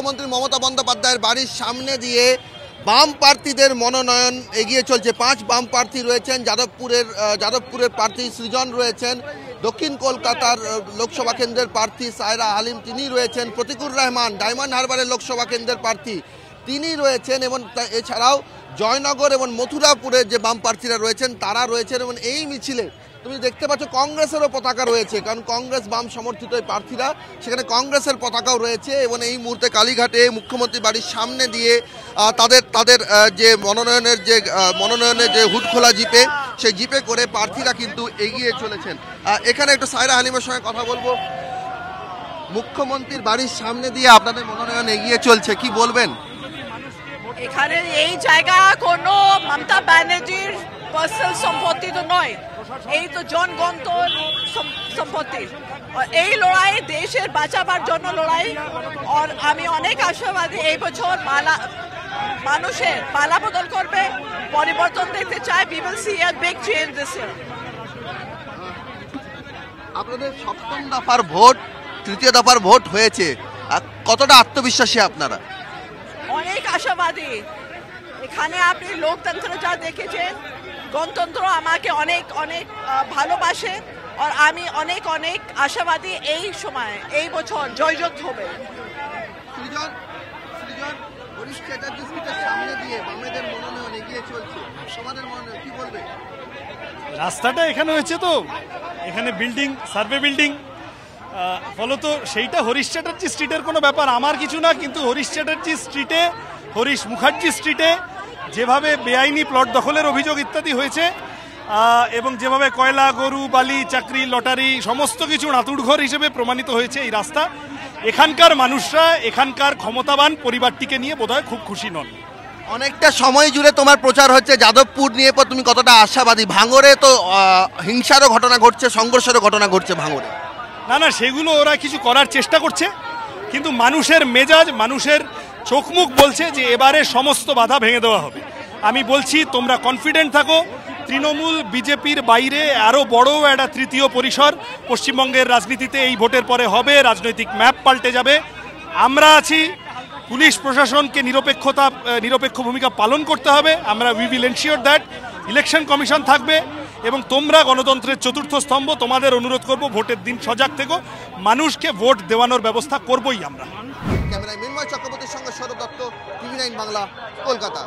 মুখ্যমন্ত্রী মমতা বন্দ্যোপাধ্যায়ের বাড়ির সামনে দিয়ে বাম প্রার্থীদের মনোনয়ন এগিয়ে চলছে। 5 বাম প্রার্থী রয়েছেন। যাদবপুরের প্রার্থী সৃজন রয়েছেন, দক্ষিণ কলকাতার লোকসভা কেন্দ্রের প্রার্থী সায়রা হালিম তিনি রয়েছেন, প্রতিকুর রহমান ডায়মন্ড হারবারের লোকসভা কেন্দ্রের প্রার্থী তিনি রয়েছেন, এবং এছাড়াও জয়নগর এবং মথুরাপুরের যে বাম প্রার্থীরা রয়েছেন তারা রয়েছেন। এবং এই মিছিলে তুমি দেখতে পাচ্ছ কংগ্রেসেরও পতাকা রয়েছে, কারণ কংগ্রেস বাম সমর্থিত এই প্রার্থীরা, সেখানে কংগ্রেসের পতাকাও রয়েছে। এবং এই মুহূর্তে কালীঘাটে মুখ্যমন্ত্রী বাড়ির সামনে দিয়ে তাদের যে মনোনয়নের যে হুড খোলা জিপে, সেই জিপে করে প্রার্থীরা কিন্তু এগিয়ে চলেছেন। এখানে একটু সায়রা হালিমের সঙ্গে কথা বলবো। মুখ্যমন্ত্রীর বাড়ির সামনে দিয়ে আপনাদের মনোনয়ন এগিয়ে চলছে, কি বলবেন? এখানে এই জায়গা কোনো মমতা ব্যানার্জির পার্সোনাল সম্পত্তি তো নয়, এই তো জনগণের সম্পত্তি। এই লড়াই দেশের বাঁচাবার জন্য লড়াই। আর আমি অনেক আশাবাদী এই বছর মানুষের পালা বদল করবে, পরিবর্তন দেখতে চাই। We will see a big change this year. আপনাদের সপ্তম দফার ভোট, তৃতীয় দফার ভোট হয়েছে, কতটা আত্মবিশ্বাসী আপনারা? অনেক আশাবাদী। এখানে আপনি লোকতন্ত্র যা দেখেছেন, গণতন্ত্র আমাকে অনেক অনেক ভালোবাসে। আর আমি অনেক অনেক আশাবাদী এই সময়, এই বছর জয়যুক্ত হবে। রাস্তাটা এখানে হয়েছে, তো এখানে বিল্ডিং, সার্ভে বিল্ডিং, ফলত সেইটা হরিশ চ্যাটার্জি স্ট্রিটের কোনো ব্যাপার আমার কিছু না। কিন্তু হরিশ চ্যাটার্জি স্ট্রিটে, হরিশ মুখার্জি স্ট্রিটে যেভাবে বেআইনি প্লট দখলের অভিযোগ ইত্যাদি হয়েছে, এবং যেভাবে কয়লা, গরু, বালি, চাকরি, লটারি সমস্ত কিছু নাতুড়ঘর হিসেবে প্রমাণিত হয়েছে এই রাস্তা, এখানকার মানুষরা, এখানকার ক্ষমতাবান পরিবারটিকে নিয়ে বোধহয় খুব খুশি নন। অনেকটা সময় জুড়ে তোমার প্রচার হচ্ছে যাদবপুর নিয়ে, তুমি কতটা আশাবাদী? ভাঙড়ে তো হিংসারও ঘটনা ঘটছে, সংঘর্ষেরও ঘটনা ঘটছে ভাঙড়ে। না, সেগুলো ওরা কিছু করার চেষ্টা করছে, কিন্তু মানুষের মেজাজ, মানুষের চোখ মুখ বলছে যে এবারে সমস্ত বাধা ভেঙে দেওয়া হবে। আমি বলছি তোমরা কনফিডেন্ট থাকো। তৃণমূল বিজেপির বাইরে আরও বড় একটা তৃতীয় পরিসর পশ্চিমবঙ্গের রাজনীতিতে এই ভোটের পরে হবে। রাজনৈতিক ম্যাপ পাল্টে যাবে। আমরা আছি, পুলিশ প্রশাসনকে নিরপেক্ষ ভূমিকা পালন করতে হবে। আমরা we will ensure that. Election commission থাকবে, এবং তোমরা গণতন্ত্রের চতুর্থ স্তম্ভ, তোমাদের অনুরোধ করব ভোটের দিন সজাগ থেকো, মানুষকে ভোট দেওয়ানোর ব্যবস্থা করবই আমরা। ক্যামেরায় মৃন্ময় চক্রবর্তীর সঙ্গে সৌরভ দত্ত, টিভি9 বাংলা, কলকাতা।